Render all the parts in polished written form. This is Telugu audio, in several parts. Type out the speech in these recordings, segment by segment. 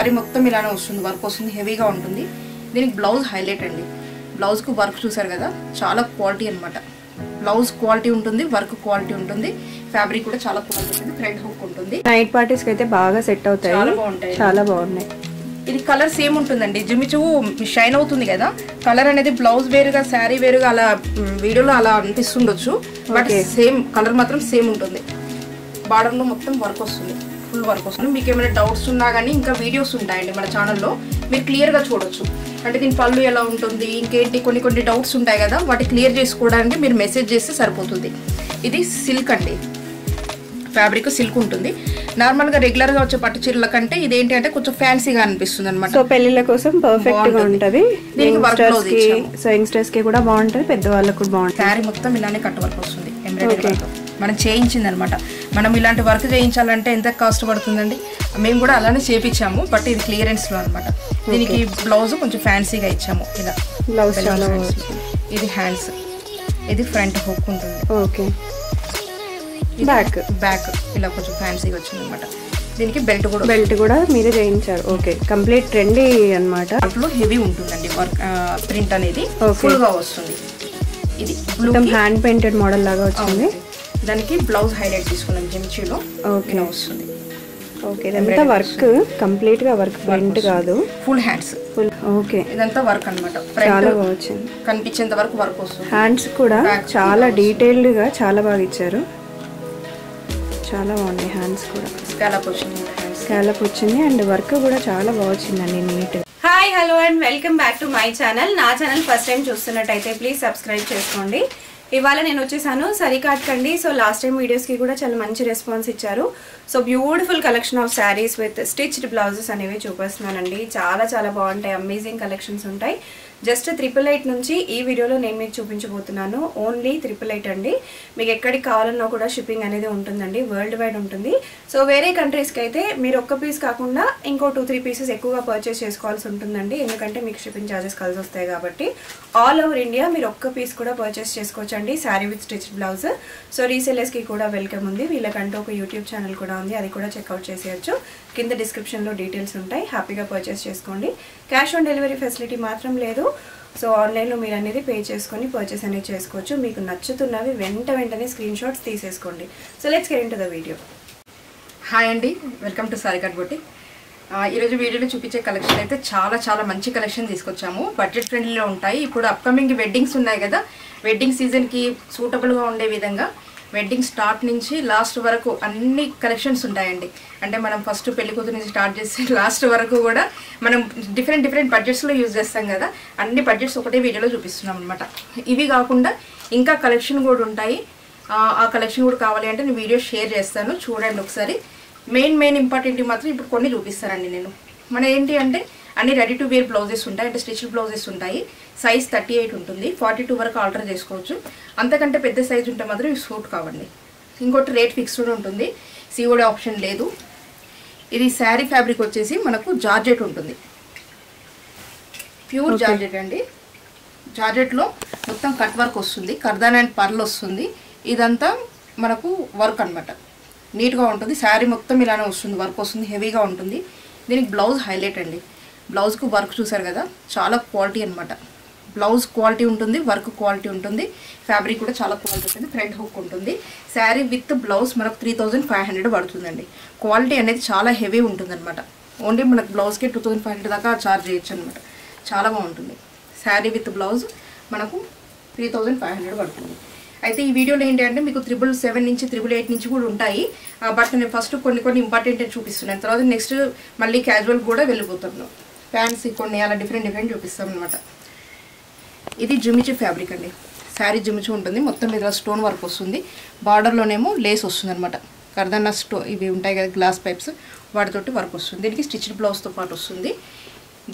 శారీ మొత్తం ఇలానే వస్తుంది, వర్క్ వస్తుంది, హెవీగా ఉంటుంది. దీనికి బ్లౌజ్ హైలైట్ అండి. బ్లౌజ్కు వర్క్ చూసారు కదా, చాలా క్వాలిటీ అనమాట. బ్లౌజ్ క్వాలిటీ ఉంటుంది, వర్క్ క్వాలిటీ ఉంటుంది, ఫ్యాబ్రిక్ కూడా చాలా క్వాలిటీ ఉంటుంది, ఫ్రంట్ హుక్ ఉంటుంది. నైట్ పార్టీస్కి అయితే బాగా సెట్ అవుతాయి, చాలా బాగుంటాయి, చాలా బాగున్నాయి. ఇది కలర్ సేమ్ ఉంటుందండి, జిమిచు షైన్ అవుతుంది కదా, కలర్ అనేది బ్లౌజ్ వేరుగా శారీ వేరుగా అలా వీడియోలో అలా అనిపిస్తుండొచ్చు, బట్ సేమ్ కలర్ మాత్రం సేమ్ ఉంటుంది. బార్డర్లో మొత్తం వర్క్ వస్తుంది, ఫుల్ వర్క్ వస్తుంది. మీకు ఏమైనా డౌట్స్ ఉన్నా కానీ ఇంకా వీడియోస్ ఉంటాయండి మన ఛానల్లో, మీరు క్లియర్గా చూడొచ్చు. అంటే దీని పళ్ళు ఎలా ఉంటుంది, ఇంకేంటి కొన్ని డౌట్స్ ఉంటాయి కదా, వాటి క్లియర్ చేసుకోవడానికి మీరు మెసేజ్ చేస్తే సరిపోతుంది. ఇది సిల్క్ అండి, ఫ్యాబ్రిక్ సిల్క్ ఉంటుంది. నార్మల్గా రెగ్యులర్గా వచ్చే పట్టు చీరల కంటే ఇదేంటి అంటే కొంచెం ఫ్యాన్సీగా అనిపిస్తుంది అనమాట. సో పెళ్లిళ్ళ కోసం పర్ఫెక్ట్ గా ఉంటుంది. సో యంగ్స్టర్స్ కి కూడా బాగుంటుంది, పెద్దవాళ్ళకి కూడా బాగుంటుంది. శారీ మొత్తం ఇలానే కట్ వర్క్ వస్తుంది, ఎంబ్రాయిడరీ వర్క్ మనం చేయించింది అనమాట. మనం ఇలాంటి వర్క్ చేయించాలంటే ఎంత కాస్ట్ పడుతుందండి, మేము కూడా అలానే చేయించాము, బట్ ఇది క్లియరెన్స్లో అనమాట. దీనికి బ్లౌజ్ కొంచెం ఫ్యాన్సీగా ఇచ్చాము, ఇలా బ్లౌజ్. ఇది హ్యాండ్స్, ఇది ఫ్రంట్ హుక్ ఉంటుంది. ఓకే, బ్యాక్ ఇలా కొంచెం ఫ్యాన్సీగా వచ్చింది అనమాట. దీనికి బెల్ట్ కూడా మీరే చేయించారు. ఓకే, కంప్లీట్ ట్రెండీ అనమాట. దాంట్లో హెవీ ఉంటుందండి వర్క్, ప్రింట్ అనేది ఫుల్ గా వస్తుంది. ఇది మొత్తం హ్యాండ్ పెయింటెడ్ మోడల్ లాగా వచ్చింది. దానికి బ్లౌజ్ హైలైట్ తీసుకున్నాం జిమిచీలో. ఓకే వస్తుంది. ఓకే, ఇదంతా వర్క్, కంప్లీట్ గా వర్క్, ప్రింట్ కాదు, ఫుల్ హ్యాండ్స్. ఓకే, ఇదంతా వర్క్ అనమాట, చాలా బాగా వచ్చింది, కనిపించేంత వరకు వర్క్ వస్తుంది. హ్యాండ్స్ కూడా చాలా డీటెయిల్డ్ గా చాలా బాగా ఇచ్చారు, చాలా బాగున్నాయి. హ్యాండ్స్ కూడా స్కాలప్ వచ్చింది అండ్ వర్క్ కూడా చాలా బాగా వచ్చిందండి, NEET. Hi, hello and welcome back to my channel. నా ఛానల్ ఫస్ట్ టైం చూస్తున్నట్టయితే ప్లీజ్ సబ్స్క్రైబ్ చేసుకోండి. ఇవాళ నేను వచ్చేసాను సరికాట్ కండి. సో లాస్ట్ టైం వీడియోస్కి కూడా చాలా మంచి రెస్పాన్స్ ఇచ్చారు. So beautiful collection of saris with stitched blouses అనేవి చూపిస్తున్నానండి. చాలా చాలా బాగుంటాయి, అమేజింగ్ కలెక్షన్స్ ఉంటాయి. జస్ట్ 888 నుంచి ఈ వీడియోలో నేను మీకు చూపించబోతున్నాను. ఓన్లీ 888 అండి. మీకు ఎక్కడికి కావాలన్నా కూడా షిప్పింగ్ అనేది ఉంటుందండి, వరల్డ్ వైడ్ ఉంటుంది. సో వేరే కంట్రీస్కి అయితే మీరు ఒక్క పీస్ కాకుండా ఇంకో 2-3 పీసెస్ ఎక్కువగా పర్చేస్ చేసుకోవాల్సి ఉంటుందండి, ఎందుకంటే మీకు షిప్పింగ్ ఛార్జెస్ కలిసి వస్తాయి కాబట్టి. ఆల్ ఓవర్ ఇండియా మీరు ఒక్క పీస్ కూడా పర్చేస్ చేసుకోవచ్చండి, sari with stitched blouse. So రీసెలర్స్కి కూడా వెల్కమ్ ఉంది, వీళ్ళకంటూ ఒక యూట్యూబ్ ఛానల్ కూడా ఉంది, అది కూడా చెక్అవుట్ చేసేయచ్చు. కింద డిస్క్రిప్షన్లో డీటెయిల్స్ ఉంటాయి, హ్యాపీగా పర్చేస్ చేసుకోండి. క్యాష్ ఆన్ డెలివరీ ఫెసిలిటీ మాత్రం లేదు. సో ఆన్లైన్లో మీరు అనేది పే చేసుకొని పర్చేస్ అనేది చేసుకోవచ్చు. మీకు నచ్చుతున్నవి వెంటనే స్క్రీన్ షాట్స్ తీసేసుకోండి. So let's get into the video. Hi అండి, వెల్కమ్ టు సారికాట్ బొటిక్. ఈరోజు వీడియోలో చూపించే కలెక్షన్ అయితే చాలా మంచి కలెక్షన్ తీసుకొచ్చాము, బడ్జెట్ ఫ్రెండ్లీలో ఉంటాయి. ఇప్పుడు అప్కమింగ్ వెడ్డింగ్స్ ఉన్నాయి కదా, వెడ్డింగ్ సీజన్కి సూటబుల్గా ఉండే విధంగా వెడ్డింగ్ స్టార్ట్ నుంచి లాస్ట్ వరకు అన్ని కలెక్షన్స్ ఉంటాయండి. అంటే మనం ఫస్ట్ పెళ్లికూతురు నుంచి స్టార్ట్ చేసి లాస్ట్ వరకు కూడా మనం డిఫరెంట్ బడ్జెట్స్లో యూజ్ చేస్తాం కదా, అన్ని బడ్జెట్స్ ఒకటే వీడియోలో చూపిస్తున్నాం అనమాట. ఇవి కాకుండా ఇంకా కలెక్షన్ కూడా ఉంటాయి. ఆ కలెక్షన్ కూడా కావాలి అంటే నేను వీడియో షేర్ చేస్తాను, చూడండి ఒకసారి. మెయిన్ ఇంపార్టెంట్ మాత్రం ఇప్పుడు కొన్ని చూపిస్తానండి నేను. మన ఏంటి అంటే అన్ని రెడీ టు వేర్ బ్లౌజెస్ ఉంటాయి, అంటే స్టిచ్డ్ బ్లౌజెస్ ఉంటాయి. సైజ్ 38 ఉంటుంది, 42 వరకు ఆల్టర్ చేసుకోవచ్చు. అంతకంటే పెద్ద సైజ్ ఉంటే మాత్రం ఇవి సూట్ కావండి. ఇంకోటి రేట్ ఫిక్స్డ్ ఉంటుంది, సిఓడి ఆప్షన్ లేదు. ఇది శారీ ఫ్యాబ్రిక్ వచ్చేసి మనకు జార్జెట్ ఉంటుంది, ప్యూర్ జార్జెట్ అండి. జార్జెట్లో మొత్తం కట్ వర్క్ వస్తుంది, కర్దాన్ అండ్ పర్ల్ వస్తుంది. ఇదంతా మనకు వర్క్ అనమాట, నీట్గా ఉంటుంది. శారీ మొత్తం ఇలానే వస్తుంది, వర్క్ వస్తుంది, హెవీగా ఉంటుంది. దీనికి బ్లౌజ్ హైలైట్ అండి. బ్లౌజ్కు వర్క్ చూసారు కదా, చాలా క్వాలిటీ అనమాట. బ్లౌజ్ క్వాలిటీ ఉంటుంది, వర్క్ క్వాలిటీ ఉంటుంది, ఫ్యాబ్రిక్ కూడా చాలా క్వాలిటీ ఉంటుంది, ఫ్రంట్ హుక్ ఉంటుంది. శారీ విత్ బ్లౌజ్ మనకు 3500 పడుతుందండి. క్వాలిటీ అనేది చాలా హెవీ ఉంటుంది అనమాట. ఓన్లీ మనకు బ్లౌజ్కి 2500 దాకా ఛార్జ్ చేయొచ్చు అనమాట. చాలా బాగుంటుంది. శారీ విత్ బ్లౌజ్ మనకు 3500 పడుతుంది. అయితే ఈ వీడియోలో ఏంటి అంటే మీకు 777 నుంచి 888 నుంచి కూడా ఉంటాయి, బట్ నేను ఫస్ట్ కొన్ని ఇంపార్టెంట్ చూపిస్తున్నాను. తర్వాత నెక్స్ట్ మళ్ళీ క్యాజువల్ కూడా వెళ్ళిపోతున్నాను. ప్యాంట్స్ కొన్ని అలా డిఫరెంట్ చూపిస్తాం అనమాట. ఇది జిమిచు ఫ్యాబ్రిక్ అండి. శారీ జిమిచు ఉంటుంది, మొత్తం మీద స్టోన్ వర్క్ వస్తుంది, బార్డర్లోనేమో లేస్ వస్తుంది అనమాట. కర్దన్న ఇవి ఉంటాయి కదా గ్లాస్ పైప్స్, వాటితోటి వర్క్ వస్తుంది. దీనికి స్టిచ్డ్ బ్లౌజ్తో పాటు వస్తుంది.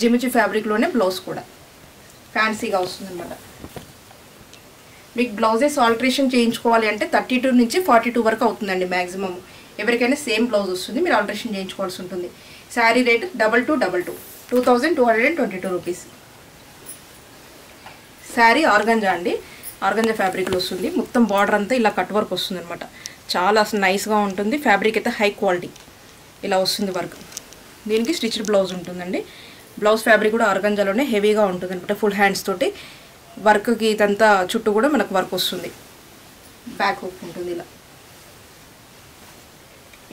జిమిచు ఫ్యాబ్రిక్లోనే బ్లౌజ్ కూడా ఫ్యాన్సీగా వస్తుంది అనమాట. మీకు బ్లౌజెస్ ఆల్టరేషన్ చేయించుకోవాలి అంటే 32 నుంచి 42 వరకు అవుతుందండి మ్యాక్సిమం. ఎవరికైనా సేమ్ బ్లౌజ్ వస్తుంది, మీరు ఆల్టరేషన్ చేయించుకోవాల్సి ఉంటుంది. Sari rate 2222, 2222 rupees. Sari organza అండి, ఆర్గంజా ఫ్యాబ్రిక్లో వస్తుంది. మొత్తం బార్డర్ అంతా ఇలా కట్ వర్క్ వస్తుంది అనమాట. చాలా నైస్గా ఉంటుంది. ఫ్యాబ్రిక్ అయితే హై క్వాలిటీ ఇలా వస్తుంది వర్క్. దీనికి స్టిచ్డ్ బ్లౌజ్ ఉంటుందండి. బ్లౌజ్ ఫ్యాబ్రిక్ కూడా ఆర్గంజాలోనే హెవీగా ఉంటుంది అనమాట. ఫుల్ హ్యాండ్స్ తోటి వర్క్కి ఇదంతా చుట్టూ కూడా మనకు వర్క్ వస్తుంది. బ్యాక్ హుక్ ఉంటుంది ఇలా.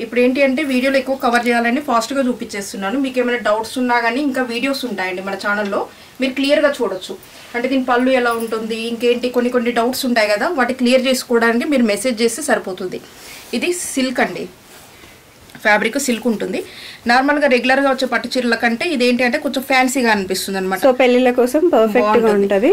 ఇప్పుడు ఏంటి అంటే వీడియోలో ఎక్కువ కవర్ చేయాలని ఫాస్ట్గా చూపించేస్తున్నాను. మీకు ఏమైనా డౌట్స్ ఉన్నా కానీ ఇంకా వీడియోస్ ఉంటాయండి మన ఛానల్లో, మీరు క్లియర్గా చూడొచ్చు. అంటే దీని పళ్ళు ఎలా ఉంటుంది, ఇంకేంటి కొన్ని డౌట్స్ ఉంటాయి కదా, వాటి క్లియర్ చేసుకోవడానికి మీరు మెసేజ్ చేస్తే సరిపోతుంది. ఇది సిల్క్ అండి, ఫ్యాబ్రిక్ సిల్క్ ఉంటుంది. నార్మల్గా రెగ్యులర్గా వచ్చే పట్టు చీరల కంటే ఇదేంటి అంటే కొంచెం ఫ్యాన్సీగా అనిపిస్తుంది అనమాట. సో పెళ్లిళ్ళ కోసం పర్ఫెక్ట్గా ఉంటుంది.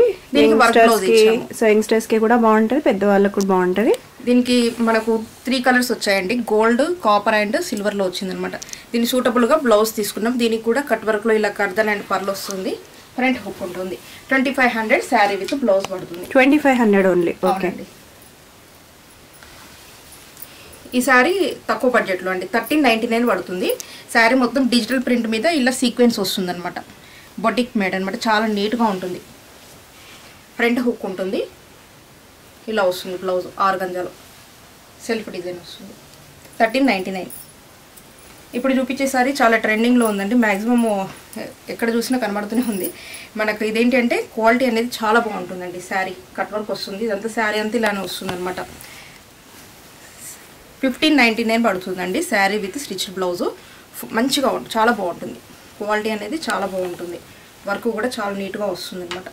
సో యంగ్స్టర్స్కి కూడా బాగుంటుంది, పెద్దవాళ్ళకి కూడా బాగుంటుంది. దీనికి మనకు 3 కలర్స్ వచ్చాయండి. గోల్డ్, కాపర్ అండ్ సిల్వర్లో వచ్చిందనమాట. దీన్ని సూటబుల్గా బ్లౌజ్ తీసుకున్నాం. దీనికి కూడా కట్ వర్క్లో ఇలా కర్దన్ అండ్ పర్ల్ వస్తుంది. ఫ్రంట్ హుక్ ఉంటుంది. 2500 శారీ విత్ బ్లౌజ్ పడుతుంది. 2500 ఓన్లీ. ఓకే. ఈ శారీ తక్కువ బడ్జెట్లో అండి, 1399 పడుతుంది. శారీ మొత్తం డిజిటల్ ప్రింట్ మీద ఇలా సీక్వెన్స్ వస్తుంది అనమాట. బొటిక్ మేడ్ అనమాట, చాలా నీట్గా ఉంటుంది. ఫ్రంట్ హుక్ ఉంటుంది, ఇలా వస్తుంది బ్లౌజ్. ఆర్గంజాలో సెల్ఫ్ డిజైన్ వస్తుంది. 1399. ఇప్పుడు చూపించే సారీ చాలా ట్రెండింగ్లో ఉందండి. మ్యాక్సిమమ్ ఎక్కడ చూసినా కనబడుతూనే ఉంది మనకు. ఇదేంటి అంటే క్వాలిటీ అనేది చాలా బాగుంటుందండి. శారీ కట్ వర్క్ వస్తుంది, ఇదంతా శారీ అంతా ఇలానే వస్తుంది అనమాట. 1599 పడుతుందండి శారీ విత్ స్టిచ్డ్ బ్లౌజు. మంచిగా ఉంటుంది, చాలా బాగుంటుంది. క్వాలిటీ అనేది చాలా బాగుంటుంది. వర్క్ కూడా చాలా నీట్గా వస్తుంది అనమాట.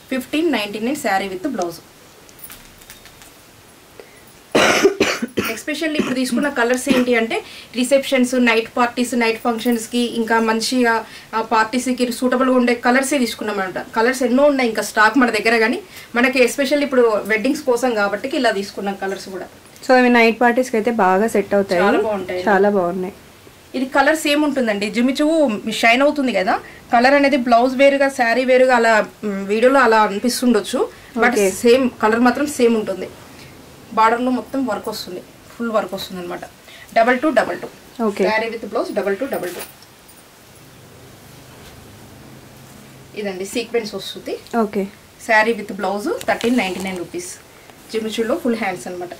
1599 శారీ విత్ బ్లౌజ్. ఎస్పెషల్లీ ఇప్పుడు తీసుకున్న కలర్స్ ఏంటి అంటే రిసెప్షన్స్, నైట్ పార్టీస్, నైట్ ఫంక్షన్స్కి, ఇంకా మంచిగా పార్టీస్కి సూటబుల్గా ఉండే కలర్సే తీసుకున్నామన్నమాట. కలర్స్ ఎన్నో ఉన్నాయి ఇంకా స్టాక్ మన దగ్గర, కానీ మనకి ఎస్పెషల్లీ ఇప్పుడు వెడ్డింగ్స్ కోసం కాబట్టి ఇలా తీసుకున్నాం కలర్స్ కూడా. సో ఇవి నైట్ పార్టీస్కి అయితే బాగా సెట్ అవుతాయి, చాలా బాగుంటాయి, చాలా బాగున్నాయి. ఇది కలర్ సేమ్ ఉంటుందండి, జిమిచు షైన్ అవుతుంది కదా. కలర్ అనేది బ్లౌజ్ వేరుగా శారీ వేరుగా అలా వీడియోలో అలా అనిపిస్తుండొచ్చు, బట్ సేమ్ కలర్ మాత్రం సేమ్ ఉంటుంది. బార్డర్లో మొత్తం వర్క్ వస్తుంది, ఫుల్ వర్క్ వస్తుంది అనమాట. 2222. ఓకే. Sari with blouse 2222. ఇదండి సీక్వెన్స్ వస్తుంది. Okay. Sari with blouse 1399 rupees. జిమిచులో ఫుల్ హ్యాండ్స్ అనమాట.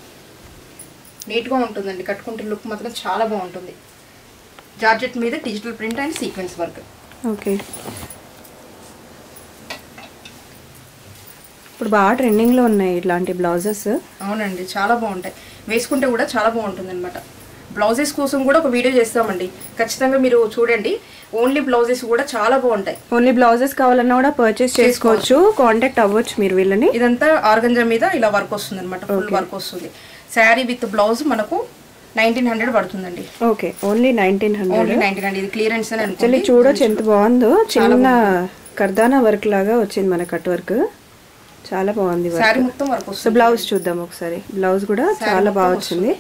నీట్గా ఉంటుందండి, కట్టుకుంటే లుక్ మాత్రం చాలా బాగుంటుంది. జార్జెట్ మీద digital print and sequence work. Okay. ఇప్పుడు బాగా ట్రెండింగ్లో ఉన్నాయి ఇట్లాంటి బ్లౌజెస్. అవునండి, చాలా బాగుంటాయి, వేసుకుంటే కూడా చాలా బాగుంటుంది అనమాట. బ్లౌజెస్ కోసం కూడా ఒక వీడియో చేస్తామండి, ఖచ్చితంగా మీరు చూడండి. ఓన్లీ బ్లౌజెస్ కూడా చాలా బాగుంటాయి. ఓన్లీ బ్లౌజెస్ కావాలన్నా కూడా పర్చేస్ చేసుకోవచ్చు, కాంటాక్ట్ అవ్వచ్చు మీరు వీళ్ళని. ఇదంతా ఆర్గంజా మీద ఇలా వర్క్ వస్తుంది అనమాట, ఫుల్ వర్క్ వస్తుంది. శారీ విత్ బ్లౌజ్ మనకు 1900 పడుతుందండి. Okay, only 1900. ఇది క్లియరెన్స్ అని యాక్చువల్లీ చూడొచ్చు ఎంత బాగుందో. చిన్న కర్దానా వర్క్ లాగా వచ్చింది మన కట్ వర్క్, చాలా బాగుంది. శారీ మొత్తం వర్క్ వస్తుంది. సో బ్లౌజ్ చూద్దాం ఒకసారి. బ్లౌజ్ కూడా చాలా బాగా వచ్చింది.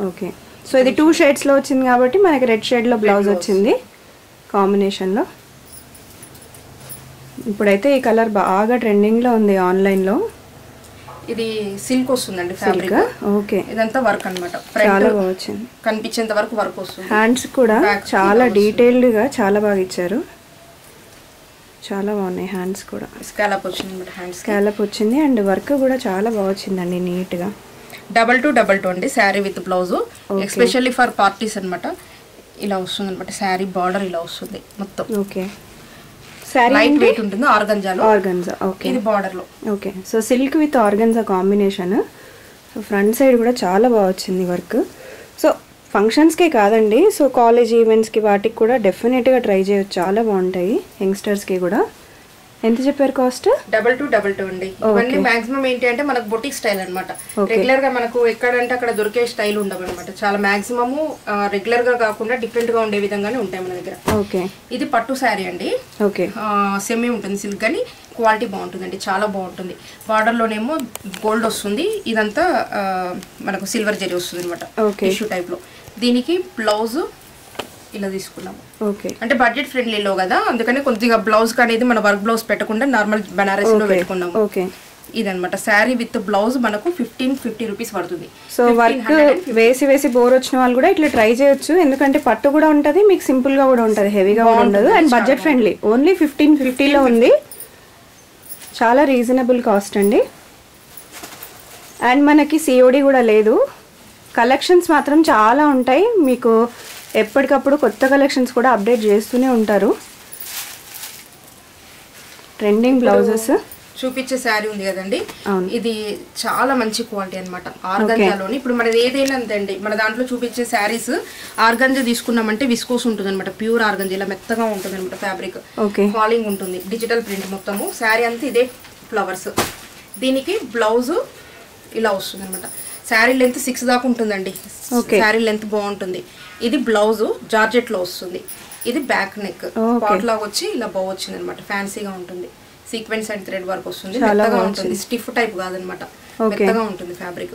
ఓకే. సో ఇది 2 షేడ్స్లో వచ్చింది కాబట్టి మనకి రెడ్ షేడ్లో బ్లౌజ్ వచ్చింది కాంబినేషన్లో. ఇప్పుడైతే ఈ కలర్ బాగా ట్రెండింగ్లో ఉంది ఆన్లైన్లో. ఇది సిల్క్ వస్తుందండి ఫ్యాబ్రిక్. ఓకే. ఇదంతా వర్క్ అన్నమాట, చాలా బాగా వచ్చింది, కనిపించేంత వరకు వర్క్ వస్తుంది. హ్యాండ్స్ కూడా చాలా డీటెయిల్డ్గా చాలా బాగా ఇచ్చారు, చాలా బాగున్నాయి. హ్యాండ్స్ కూడా స్కాలప్ వచ్చింది, స్కాలప్ వచ్చింది అండ్ వర్క్ కూడా చాలా బాగా వచ్చిందండి నీట్గా. 2222 అండి sari with blouse. Especially for parties అనమాట. ఇలా వస్తుంది అనమాట శారీ, బార్డర్ ఇలా వస్తుంది మొత్తం. ఓకే. శారీ లైట్ వెయిట్ ఉంటుంది, ఆర్గంజాలో. ఆర్గంజా. ఓకే. ఇది బార్డర్ లో. Okay. So silk with organza combination. So front side కూడా చాలా బాగా వచ్చింది వర్క్. సో ఫంక్షన్స్కే కాదండి, సో కాలేజ్ ఈవెంట్స్కి వాటికి కూడా డెఫినెట్గా ట్రై చేయొచ్చు, చాలా బాగుంటాయి యంగ్స్టర్స్కి కూడా. ఎంత చెప్పారు కాస్ట్? 2222 అండి. ఇవన్నీ మాక్సిమం ఏంటి అంటే మనకు బొటిక్ స్టైల్ అనమాట. రెగ్యులర్ గా మనకు ఎక్కడంటే అక్కడ దొరికే స్టైల్ ఉండవు అనమాట. చాలా మాక్సిమము రెగ్యులర్ గా కాకుండా డిఫరెంట్ గా ఉండే విధంగానే ఉంటాయి మన దగ్గర. ఓకే. ఇది పట్టు శారీ అండి. ఓకే. సెమీ ఉంటుంది సిల్క్, కానీ క్వాలిటీ బాగుంటుందండి, చాలా బాగుంటుంది. బార్డర్ లోనేమో గోల్డ్ వస్తుంది, ఇదంతా మనకు సిల్వర్ జరీ వస్తుంది అనమాట, టిష్యూ టైప్ లో. దీనికి బ్లౌజ్ ఇలా తీసుకున్నాము. ఓకే. అంటే బడ్జెట్ ఫ్రెండ్లీలో కదా, అందుకని కొద్దిగా బ్లౌజ్ అనేది మన వర్క్ బ్లౌజ్ పెట్టకుండా నార్మల్ బనారస్ లో పెట్టుకున్నాము. ఓకే. ఇదనమాట శారీ విత్ బ్లౌజ్ మనకు 1550 రూపీస్ పడుతుంది. సో వర్క్ వేసి బోర్ వచ్చిన వాళ్ళు కూడా ఇట్లా ట్రై చేయొచ్చు, ఎందుకంటే పట్టు కూడా ఉంటుంది, మీకు సింపుల్ గా కూడా ఉంటుంది, హెవీగా కూడా ఉండదు, అండ్ బడ్జెట్ ఫ్రెండ్లీ. ఓన్లీ 1550లో ఉంది, చాలా రీజనబుల్ కాస్ట్ అండి. అండ్ మనకి సిఓడి కూడా లేదు. కలెక్షన్స్ మాత్రం చాలా ఉంటాయి, మీకు ఎప్పటికప్పుడు కొత్త కలెక్షన్స్ కూడా అప్డేట్ చేస్తూనే ఉంటారు. ట్రెండింగ్ బ్లౌజెస్ చూపించే శారీ ఉంది కదండి, ఇది చాలా మంచి క్వాలిటీ అనమాట. ఆర్గంజాలోని ఇప్పుడు మనది ఏదైనా అంతండి, మన దాంట్లో చూపించే శారీస్ ఆర్గంజా తీసుకున్నామంటే విస్కోస్ ఉంటుంది అనమాట. ప్యూర్ ఆర్గంజా ఇలా మెత్తగా ఉంటుంది అనమాట. ఫ్యాబ్రిక్ ఫాలింగ్ ఉంటుంది, డిజిటల్ ప్రింట్ మొత్తము. శారీ అంతా ఇదే ఫ్లవర్స్. దీనికి బ్లౌజ్ ఇలా వస్తుంది అనమాట. శారీ లెంత్ 6 దాకా ఉంటుందండి. శారీ లెంత్ బాగుంటుంది. ఇది బ్లౌజ్ జార్జెట్ లో వస్తుంది. ఇది బ్యాక్ నెక్ పాట్ లాగా వచ్చి ఇలా బౌ వచ్చింది అనమాట. ఫ్యాన్సీగా ఉంటుంది. సీక్వెన్స్ అండ్ థ్రెడ్ వర్క్ వస్తుంది. మెత్తగా ఉంటుంది, స్టిఫ్ టైప్ కాదనమాట, మెత్తగా ఉంటుంది ఫ్యాబ్రిక్.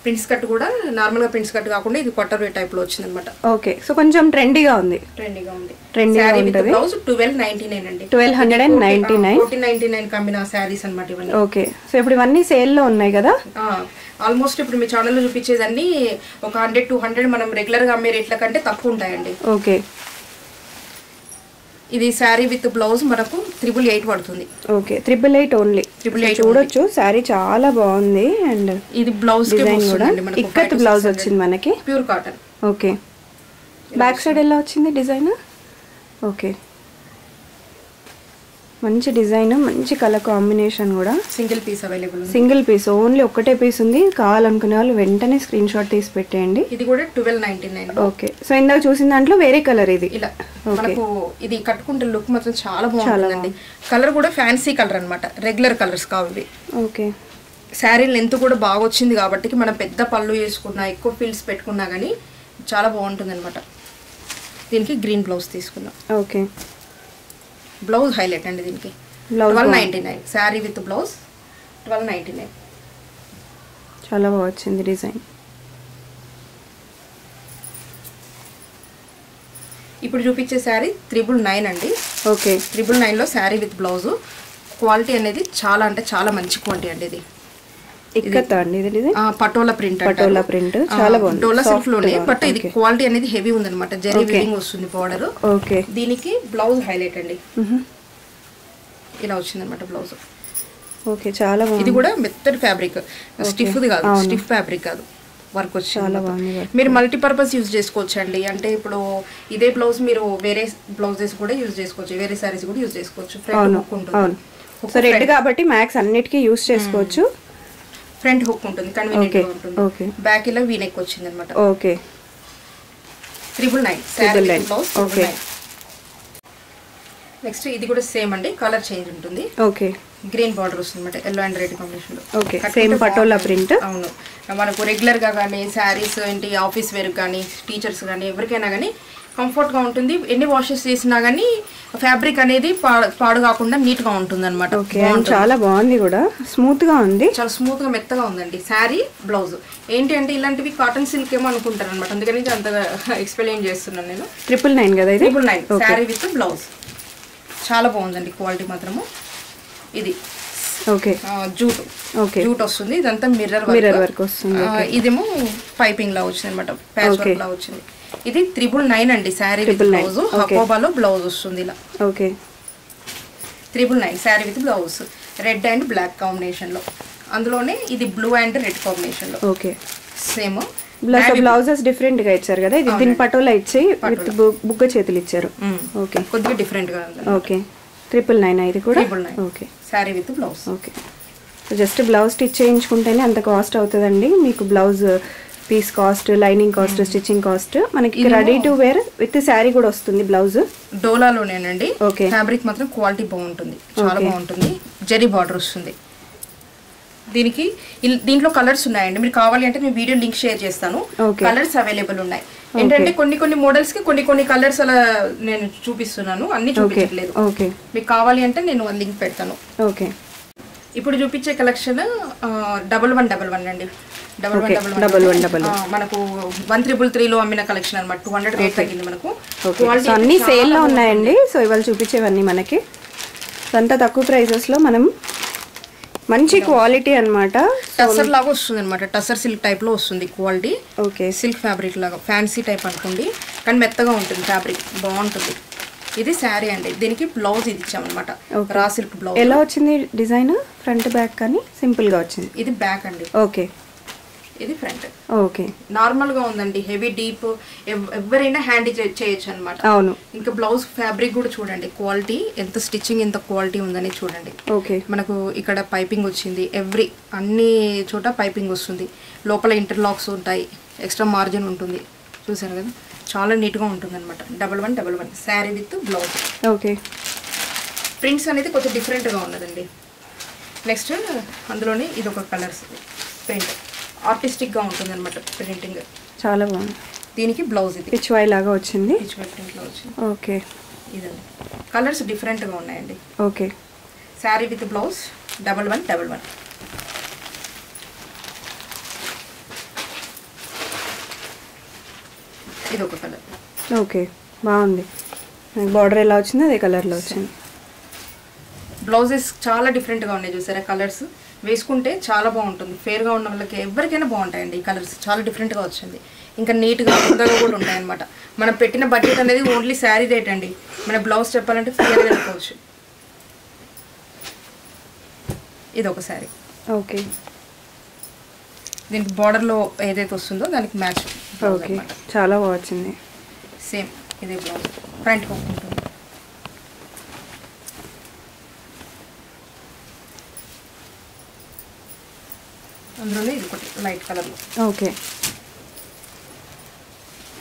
ప్రిన్స్ కట్ కూడా నార్మల్ గా ప్రిన్స్ కట్ కాకుండా ఇది కొట్టర్వే టైప్ లో వచ్చింది అనమాట. ఓకే, సో కొంచెం ట్రెండీగా ఉంది. శారీ విత్ బ్లౌజ్ 1299 అండి. 1299 1499 కమ్మిన శారీస్ అనమాట ఇవన్నీ. ఓకే, సో ఇప్పుడు ఇవన్నీ సేల్ లో ఉన్నాయి కదా. ఆల్మోస్ట్ ఇప్పుడు మీ ఛానల్లో చూపించేదన్నీ ఒక 100-200 మనం రెగ్యులర్ గా అమ్మే రేట్ల కంటే తక్కువ ఉంటాయండి. ఓకే, ఇది శారీ విత్ బ్లౌజ్ మనకు 888 పడుతుంది. Okay, 888 only. 888 చూడొచ్చు. శారీ చాలా బాగుంది. అండ్ ఇది బ్లౌజ్ డిజైన్ కూడా ఇక్కత్ బ్లౌజ్ వచ్చింది మనకి, pure cotton. Okay, back side ఎలా వచ్చింది డిజైన్? ఓకే, మంచి డిజైన్, మంచి కలర్ కాంబినేషన్ కూడా. Single piece available. Single piece, only ఒక్కటే పీస్ ఉంది. కావాలనుకునే వాళ్ళు వెంటనే స్క్రీన్ షాట్ తీసి పెట్టేయండి. ఇది కూడా 1299. ఓకే, సో ఇందాక చూసిన దాంట్లో వేరే కలర్ ఇది. ఇలా మనకు ఇది కట్టుకుంటే లుక్ మాత్రం చాలా బాగుంటుందండి. కలర్ కూడా ఫ్యాన్సీ కలర్ అన్నమాట, రెగ్యులర్ కలర్స్ కావాలి. ఓకే, శారీ లెంత్ కూడా బాగా వచ్చింది కాబట్టి మనం పెద్ద పళ్ళు వేసుకున్నా, ఎక్కువ ఫీల్స్ పెట్టుకున్నా కానీ చాలా బాగుంటుంది అనమాట. దీనికి గ్రీన్ బ్లౌజ్ తీసుకున్నాం. ఓకే, బ్లౌజ్ హైలైట్ అండి దీనికి. 1299 శారీ విత్ బ్లౌజ్ 1299. చాలా బాగా వచ్చింది డిజైన్. ఇప్పుడు చూపించే శారీ 999 అండి. ఓకే, 999 లో శారీ విత్ బ్లౌజ్. క్వాలిటీ అనేది చాలా అంటే చాలా మంచి క్వాలిటీ అండి. ఇది ఇక్కత అండి, ఇది పటోలా ప్రింట్. పటోలా ప్రింట్ చాలా బాగుంది. డోలా సిల్క్ లోనే, బట్ ఇది క్వాలిటీ అనేది హెవీ ఉందన్నమాట. జరీ వీవింగ్ వస్తుంది బార్డర్. ఓకే, దీనికి బ్లౌజ్ హైలైట్ అండి. ఇలా వచ్చింది అనమాట బ్లౌజ్. ఓకే, చాలా బాగుంది. ఇది కూడా మెత్తడి ఫ్యాబ్రిక్, స్టిఫ్ కాదు, స్టిఫ్ ఫ్యాబ్రిక్ కాదు, వర్క్ వచ్చి చాలా బాగుంది. మీరు మల్టీపర్పస్ యూజ్ చేసుకోవచ్చు అండి. అంటే ఇప్పుడు ఇదే బ్లౌజ్ మీరు వేరే బ్లౌజెస్ కూడా యూజ్ చేసుకోవచ్చు, వేరే సారీస్ కూడా యూజ్ చేసుకోవచ్చు. ఫ్రంట్ హుక్ ఉంటుంది. సో రెడ్ కాబట్టి మ్యాక్స్ అన్నిటికీ యూజ్ చేసుకోవచ్చు. ఫ్రంట్ హుక్ ఉంటుంది, కన్వీనియంట్ గా ఉంటుంది. బ్యాక్ ఇలా వీ నెక్ వచ్చింది అనమాట. Okay, 999 blouse. ఓకే, నెక్స్ట్ ఇది కూడా సేమ్ అండి, కలర్ చేంజ్ ఉంటుంది. ఓకే, గ్రీన్ బార్డర్ వస్తుంది అనమాట, ఎల్లో అండ్ రెడ్ కాంబినేషన్ లో. Okay, same patola print. అవును, మనకు రెగ్యులర్ గా కానీ శారీస్ ఏంటి ఆఫీస్ వేర్ కానీ టీచర్స్ కానీ ఎవరికైనా కానీ కంఫర్ట్ గా ఉంటుంది. ఎన్ని వాషెస్ చేసినా కానీ ఫ్యాబ్రిక్ అనేది పాడు కాకుండా నీట్ గా ఉంటుంది అనమాట. చాలా బాగుంది కూడా, స్మూత్ గా ఉంది, చాలా స్మూత్ గా మెత్తగా ఉందండి. శారీ బ్లౌజ్ ఏంటి అంటే ఇలాంటివి కాటన్ సిల్క్ ఏమో అనుకుంటారు అనమాట, అందుకని అంతగా ఎక్స్ప్లెయిన్ చేస్తున్నాను నేను. 999 కదా ఇది. 999 శారీ విత్ బ్లౌజ్. చాలా బాగుందండి క్వాలిటీ మాత్రము. ఇది ఓకే, జూట్. ఓకే, జూట్ వస్తుంది. ఇదంతా మిర్రర్ వర్క్ వస్తుంది. ఇదేమో పైపింగ్ లా వచ్చింది అనమాట, ప్యాచ్ వర్క్ లా వచ్చింది. ఇది 999 అండి శారీ విత్ బ్లౌజ్. హకోబాలో బ్లౌజ్ వస్తుంది ఇలా. Okay, 999 sari with blouse, red and black combination లో. అందులోనే ఇది బ్లూ అండ్ రెడ్ కాంబినేషన్ లో. ఓకే, సేమ్ బ్లౌజెస్ డిఫరెంట్ గా ఇచ్చారు కదా. ఇది దీని పటోలా ఇచ్చి విత్ బుగ్గ చేతులు ఇచ్చారు. ఓకే, కొద్దిగా డిఫరెంట్ గా ఉంది. ఓకే, 999 ఇది కూడా. Okay, sari with blouse. Okay, just blouse stitch చేయించుకుంటేనే అంత కాస్ట్ అవుతుందండి మీకు. Blouse piece cost, lining cost, stitching cost. మనకి ready to wear with sari కూడా వస్తుంది బ్లౌజ్. డోలాలోనేనండి. ఓకే, ఫ్యాబ్రిక్ మాత్రం క్వాలిటీ బాగుంటుంది, చాలా బాగుంటుంది. జరీ బార్డర్ వస్తుంది. దీనికి దీంట్లో కలర్స్ ఉన్నాయండి. మీరు కావాలి అంటే నేను వీడియో లింక్ షేర్ చేస్తాను. కలర్స్ అవైలబుల్ ఉన్నాయి. ఏంటంటే కొన్ని మోడల్స్ కి కొన్ని కలర్స్ అలా నేను చూపిస్తున్నాను, అన్ని చూపించట్లేదు. మీకు కావాలి అంటే నేను లింక్ పెడతాను. ఓకే, ఇప్పుడు చూపించే కలెక్షన్ 1111 అండి. 1111 మనకు 1333 లో అమ్మిన కలెక్షన్ అనమాట. 200 రేట్ తగ్గింది మనకు. అన్ని సేల్ లో ఉన్నాయండి. సో ఇవాళ చూపించేవన్నీ మనకి అంత తక్కువ ప్రైసెస్ లో మనం మంచి క్వాలిటీ అన్నమాట. టసర్ లాగా వస్తుంది అనమాట, టసర్ సిల్క్ టైప్ లో వస్తుంది క్వాలిటీ. ఓకే, సిల్క్ ఫ్యాబ్రిక్ లాగా ఫ్యాన్సీ టైప్ అనుకోండి, కానీ మెత్తగా ఉంటుంది ఫ్యాబ్రిక్, బాగుంటుంది. ఇది శారీ అండి. దీనికి బ్లౌజ్ ఇది ఇచ్చామన్నమాట, రా సిల్క్ బ్లౌజ్. ఎలా వచ్చింది డిజైన్? ఫ్రంట్ బ్యాక్ కానీ సింపుల్ గా వచ్చింది. ఇది బ్యాక్ అండి. ఓకే, ఇది ఫ్రంట్. ఓకే, నార్మల్ గా ఉందండి, హెవీ డీప్ ఎవరైనా హ్యాండ్ చేయొచ్చు అనమాట. అవును. ఇంకా బ్లౌజ్ ఫ్యాబ్రిక్ కూడా చూడండి, క్వాలిటీ ఎంత స్టిచ్చింగ్ ఎంత క్వాలిటీ ఉందని చూడండి. ఓకే, మనకు ఇక్కడ పైపింగ్ వచ్చింది, అన్ని చోట పైపింగ్ వస్తుంది, లోపల ఇంటర్లాక్స్ ఉంటాయి, ఎక్స్ట్రా మార్జిన్ ఉంటుంది. చూసారు కదా, చాలా నీట్గా ఉంటుంది అనమాట. 1111 sari with blouse. Okay, prints అనేది కొంచెం డిఫరెంట్గా ఉన్నదండి. నెక్స్ట్ అందులోనే ఇది ఒక కలర్స్ ప్రింట్, ఆర్టిస్టిక్గా ఉంటుంది అనమాట ప్రింటింగ్, చాలా బాగుంది. దీనికి బ్లౌజ్ ఇది పిచ్ వై లాగా వచ్చింది, పిచ్ వై ప్రింట్లో వచ్చింది. ఓకే, ఇదండి కలర్స్ డిఫరెంట్గా ఉన్నాయండి. Okay, sari with blouse 1111. ఇది ఒక కలర్. ఓకే, బాగుంది. బార్డర్ ఎలా వచ్చింది అదే కలర్లో వచ్చింది. బ్లౌజెస్ చాలా డిఫరెంట్గా ఉన్నాయి చూసారా, కలర్స్ వేసుకుంటే చాలా బాగుంటుంది. ఫేర్గా ఉన్న వాళ్ళకి ఎవరికైనా బాగుంటాయండి ఈ కలర్స్, చాలా డిఫరెంట్గా వచ్చింది. ఇంకా నీట్గా ఉండగా కూడా ఉంటాయి అనమాట. మనం పెట్టిన బడ్జెట్ అనేది ఓన్లీ శారీ రేట్ అండి, మన బ్లౌజ్ చెప్పాలంటే ఫ్రీగా వెళ్ళిపోవచ్చు. ఇది ఒక శారీ. ఓకే, దీనికి బార్డర్లో ఏదైతే వస్తుందో దానికి మ్యాచ్. ఓకే, చాలా బాగా వచ్చింది. సేమ్ ఇదే బ్లౌజ్, ఫ్రంట్ హుక్ ఉంటుంది. అందులోనే ఇది ఒకటి లైట్ కలర్లో. ఓకే,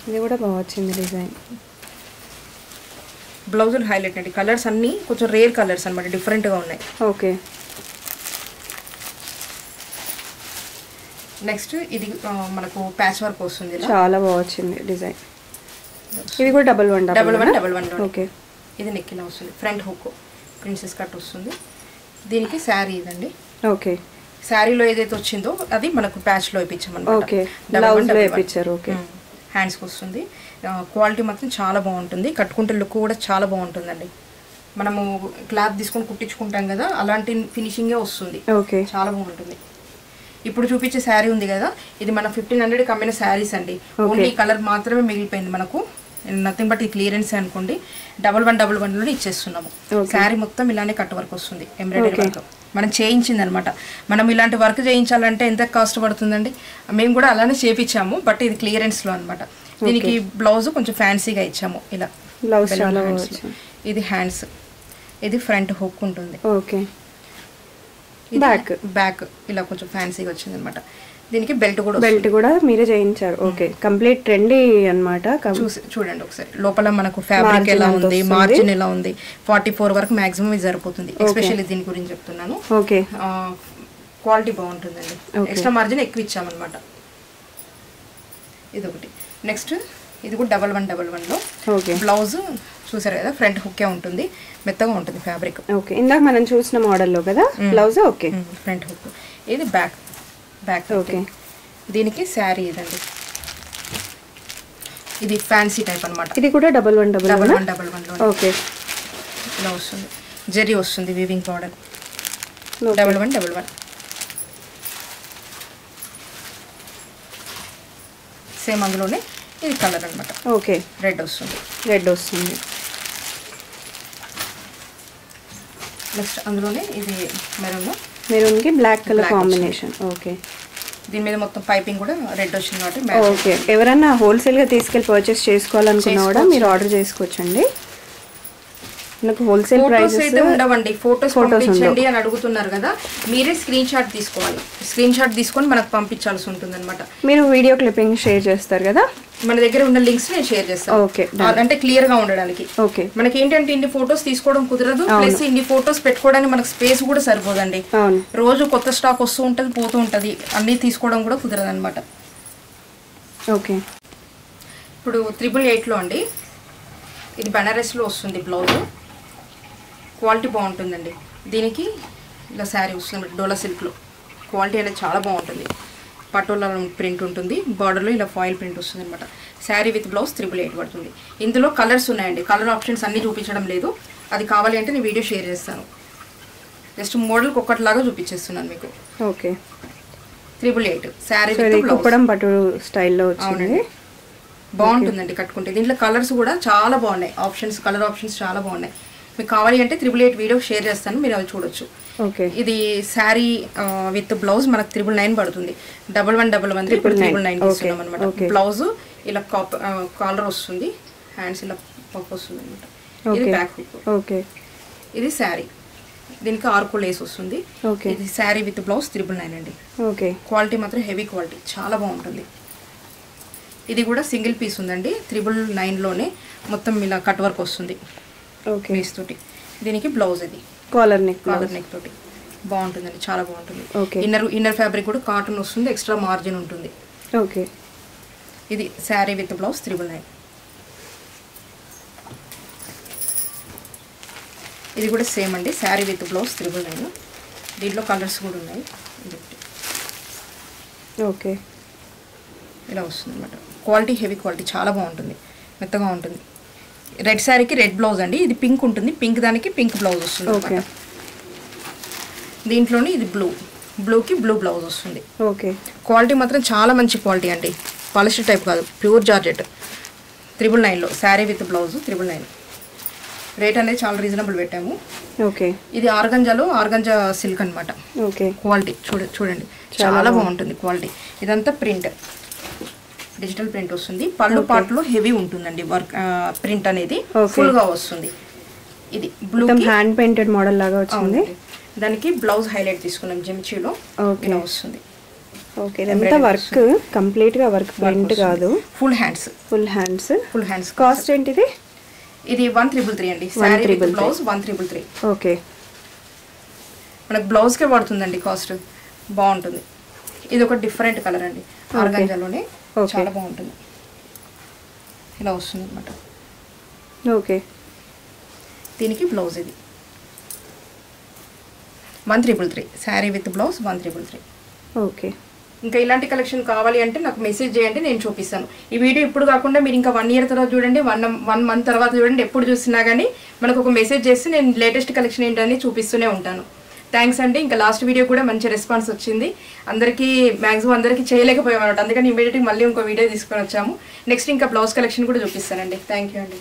ఇది కూడా బాగా వచ్చింది డిజైన్. బ్లౌజులు హైలైట్ అండి, కలర్స్ అన్నీ కొంచెం రేర్ కలర్స్ అనమాట, డిఫరెంట్గా ఉన్నాయి. ఓకే, నెక్స్ట్ ఇది మనకు ప్యాచ్ వర్క్ వస్తుంది, చాలా బాగా వచ్చింది డిజైన్. ఇది కూడా 1111. ఓకే, ఇది నెక్ ఇలా వస్తుంది, ఫ్రంట్ హుక్ ప్రిన్సెస్ కట్ వస్తుంది. దీనికి శారీ ఇదండి. ఓకే, శారీలో ఏదైతే వచ్చిందో అది మనకు ప్యాచ్లో వేయించామన్నమాట. ఓకే, బ్లౌజ్లో వేయించారు. ఓకే, హ్యాండ్స్కి వస్తుంది. క్వాలిటీ మాత్రం చాలా బాగుంటుంది, కట్టుకుంటే లుక్ కూడా చాలా బాగుంటుందండి. మనము క్లాత్ తీసుకొని కుట్టించుకుంటాం కదా, అలాంటి ఫినిషింగే వస్తుంది. ఓకే, చాలా బాగుంటుంది. ఇప్పుడు చూపించే శారీ ఉంది కదా, ఇది మన 1500 అమ్మిన శారీస్ అండి. ఓన్లీ కలర్ మాత్రమే మిగిలిపోయింది మనకు, నథింగ్ బట్ ఈ క్లియరెన్స్ అనుకోండి. 1111లో ఇచ్చేస్తున్నాము. శారీ మొత్తం ఇలానే కట్ వర్క్ వస్తుంది, ఎంబ్రాయిడరీ వర్క్ మనం చేయించింది అనమాట. మనం ఇలాంటి వర్క్ చేయించాలంటే ఎంత కాస్ట్ పడుతుందండి, మేము కూడా అలానే చేయించాము, బట్ ఇది క్లియరెన్స్లో అనమాట. దీనికి బ్లౌజ్ కొంచెం ఫ్యాన్సీగా ఇచ్చాము, ఇలా బ్లౌజ్. ఇది హ్యాండ్స్, ఇది ఫ్రంట్ హుక్ ఉంటుంది. ఓకే, బ్యాక్ ఇలా కొంచెం ఫ్యాన్సీగా వచ్చింది అనమాట. దీనికి బెల్ట్ కూడా మీరే చేయించారు. ఓకే, కంప్లీట్ ట్రెండీ అన్నమాట. చూడండి ఒకసారి లోపల మనకు ఫ్యాబ్రిక్ ఎలా ఉంది, మార్జిన్ ఎలా ఉంది. 44 వరకు మాక్సిమం ఇది సరిపోతుంది. ఎస్పెషల్లీ దీని గురించి చెప్తున్నాను. ఓకే, క్వాలిటీ బాగుంటుందండి, ఎక్స్ట్రా మార్జిన్ ఎక్కువ ఇచ్చామన్నమాట. ఇది ఒకటి. నెక్స్ట్ ఇది కూడా 1111లో. బ్లౌజ్ చూసారు కదా, ఫ్రంట్ హుక్కే ఉంటుంది, మెత్తగా ఉంటుంది ఫ్యాబ్రిక్. ఓకే, ఇందాక మనం చూసిన మోడల్లో కదా బ్లౌజ్. Okay, front hook. ఇది బ్యాక్. ఓకే, దీనికి శారీ ఇదండి, ఇది ఫ్యాన్సీ టైప్ అనమాట. ఇది కూడా 1111. ఓకే, ఇలా వస్తుంది, జరీ వస్తుంది, వీవింగ్ బార్డర్. 1111 సేమ్. అందులోనే ఇది కలర్ అనమాట. ఓకే, రెడ్ వస్తుంది. నెక్స్ట్ అందులోనే ఇది మెరూన్కి బ్లాక్ కలర్ కాంబినేషన్. ఓకే, దీని మీద మొత్తం పైపింగ్ కూడా రెడ్ వచ్చింది కాబట్టి. ఓకే, ఎవరన్నా హోల్సేల్గా తీసుకెళ్ళి పర్చేస్ చేసుకోవాలనుకున్నా కూడా మీరు ఆర్డర్ చేసుకోవచ్చండి. నాకు హోల్సేల్ ప్రైస్ అయితే ఉండవండి. ఫొటోస్ పంపించండి అని అడుగుతున్నారు కదా, మీరే స్క్రీన్ షాట్ తీసుకోవాలి. స్క్రీన్ షాట్ తీసుకొని మనకు పంపించాల్సి ఉంటుంది అనమాట. మీరు వీడియో క్లిప్పింగ్ షేర్ చేస్తారు కదా, మన దగ్గర ఉన్న లింక్స్ నేను షేర్ చేస్తాను. ఓకే, అంటే క్లియర్ గా ఉండడానికి. ఓకే, మనకి ఏంటంటే ఇన్ని ఫొటోస్ తీసుకోవడం కుదరదు, ప్లస్ ఇన్ని ఫొటోస్ పెట్టుకోవడానికి మనకు స్పేస్ కూడా సరిపోదండి. రోజు కొత్త స్టాక్ వస్తూ ఉంటుంది, పోతూ ఉంటుంది, అన్ని తీసుకోవడం కూడా కుదరదు అనమాట. ఓకే, ఇప్పుడు 888లో అండి, ఇది బనారస్లో వస్తుంది బ్లౌజ్. క్వాలిటీ బాగుంటుందండి. దీనికి ఇలా శారీ వస్తుంది డోలా సిల్క్లో. క్వాలిటీ అనేది చాలా బాగుంటుంది. పటోలా ప్రింట్ ఉంటుంది, బార్డర్లో ఇలా ఫాయిల్ ప్రింట్ వస్తుంది అనమాట. శారీ విత్ బ్లౌజ్ 888 పడుతుంది. ఇందులో కలర్స్ ఉన్నాయండి, కలర్ ఆప్షన్స్ అన్నీ చూపించడం లేదు. అది కావాలి అంటే నేను వీడియో షేర్ చేస్తాను. జస్ట్ మోడల్కి ఒక్కటిలాగా చూపించేస్తున్నాను మీకు. ఓకే, 888 శారీ విత్ బ్లౌజ్ పట్టు స్టైల్లో వచ్చింది. బాగుంటుందండి కట్టుకుంటే. దీంట్లో కలర్స్ కూడా చాలా బాగున్నాయి, కలర్ ఆప్షన్స్ చాలా బాగున్నాయి. మీకు కావాలి అంటే 888 వీడియో షేర్ చేస్తాను, మీరు అవి చూడొచ్చు. ఓకే, ఇది శారీ విత్ బ్లౌజ్ మనకు 999 పడుతుంది. 1111 ఇప్పుడు 999 తీసుకున్నాం అనమాట. బ్లౌజ్ ఇలా కాలర్ వస్తుంది, హ్యాండ్స్ ఇలా పఫ్ వస్తుంది అనమాట. ఇది బ్యాక్ హుక్. ఓకే, ఇది శారీ, దీనికి ఆర్కో లేస్ వస్తుంది. ఇది శారీ విత్ బ్లౌజ్ 999 అండి. ఓకే, క్వాలిటీ మాత్రం హెవీ క్వాలిటీ, చాలా బాగుంటుంది. ఇది కూడా సింగిల్ పీస్ ఉందండి, 999లోనే మొత్తం ఇలా కట్ వర్క్ వస్తుంది పీస్ తోటి. దీనికి బ్లౌజ్ ఇది కాలర్ నెక్ తోటి బాగుంటుందండి, చాలా బాగుంటుంది. ఇన్నర్ ఫ్యాబ్రిక్ కూడా కాటన్ వస్తుంది, ఎక్స్ట్రా మార్జిన్ ఉంటుంది. ఓకే, ఇది శారీ విత్ బ్లౌజ్ 999. ఇది కూడా సేమ్ అండి, శారీ విత్ బ్లౌజ్ 999. దీంట్లో కలర్స్ కూడా ఉన్నాయి. ఓకే, ఇలా వస్తుంది అనమాట. క్వాలిటీ హెవీ క్వాలిటీ, చాలా బాగుంటుంది, మెత్తగా ఉంటుంది. రెడ్ శారీకి రెడ్ బ్లౌజ్ అండి, ఇది పింక్ ఉంటుంది, పింక్ దానికి పింక్ బ్లౌజ్ వస్తుంది అనమాట. దీంట్లోనే ఇది బ్లూకి బ్లూ బ్లౌజ్ వస్తుంది. ఓకే, క్వాలిటీ మాత్రం చాలా మంచి క్వాలిటీ అండి, పాలిస్టర్ టైప్ కాదు, ప్యూర్ జార్జెట్. 999లో శారీ విత్ బ్లౌజ్ 999. రేట్ అనేది చాలా రీజనబుల్ పెట్టాము. ఓకే, ఇది ఆర్గంజా సిల్క్ అనమాట. ఓకే, క్వాలిటీ చూడండి, చాలా బాగుంటుంది క్వాలిటీ. ఇదంతా ప్రింట్, డిజిటల్ ప్రింట్ వస్తుంది. పళ్ళు పాటలో హెవీ ఉంటుందండి వర్క్, ప్రింట్ అనేది ఫుల్ గా వస్తుంది. ఇది బ్లూ హ్యాండ్ పెయింటెడ్ మోడల్ లాగా వచ్చింది. దానికి బ్లౌజ్ హైలైట్ తీసుకున్నాం జెమిచీలో, ఇలా వస్తుంది. ఓకే, ఇదంతా వర్క్ కంప్లీట్ గా వర్క్, ప్రింట్ కాదు, ఫుల్ హ్యాండ్స్. కాస్ట్ ఏంటిది? ఇది 1333 అండి, శారీ విత్ బ్లౌజ్ 1333. ఓకే, మనకు బ్లౌజ్ కే పడుతుందండి కాస్ట్, బాగుంటుంది. ఇది ఒక డిఫరెంట్ కలర్ అండి, ఆర్గాంజాలోనే చాలా బాగుంటుంది, ఇలా వస్తుంది అనమాట. ఓకే, దీనికి బ్లౌజ్ ఇది 1333, శారీ విత్ బ్లౌజ్ 1333. ఓకే, ఇంకా ఇలాంటి కలెక్షన్ కావాలి అంటే నాకు మెసేజ్ చేయండి, నేను చూపిస్తాను. ఈ వీడియో ఇప్పుడు కాకుండా మీరు ఇంకా 1 year తర్వాత చూడండి, 1 month తర్వాత చూడండి, ఎప్పుడు చూసినా కానీ మనకు ఒక మెసేజ్ చేస్తే నేను లేటెస్ట్ కలెక్షన్ ఏంటని చూపిస్తూనే ఉంటాను. థ్యాంక్స్ అండి. ఇంకా లాస్ట్ వీడియో కూడా మంచి రెస్పాన్స్ వచ్చింది, అందరికీ మ్యాక్సిమం అందరికీ చేయలేకపోయాం అనమాట. అందుకని ఇమీడియట్గా మళ్ళీ ఇంకో వీడియో తీసుకొని వచ్చాము. నెక్స్ట్ ఇంకా బ్లౌజ్ కలెక్షన్ కూడా చూపిస్తానండి. థ్యాంక్ యూ అండి.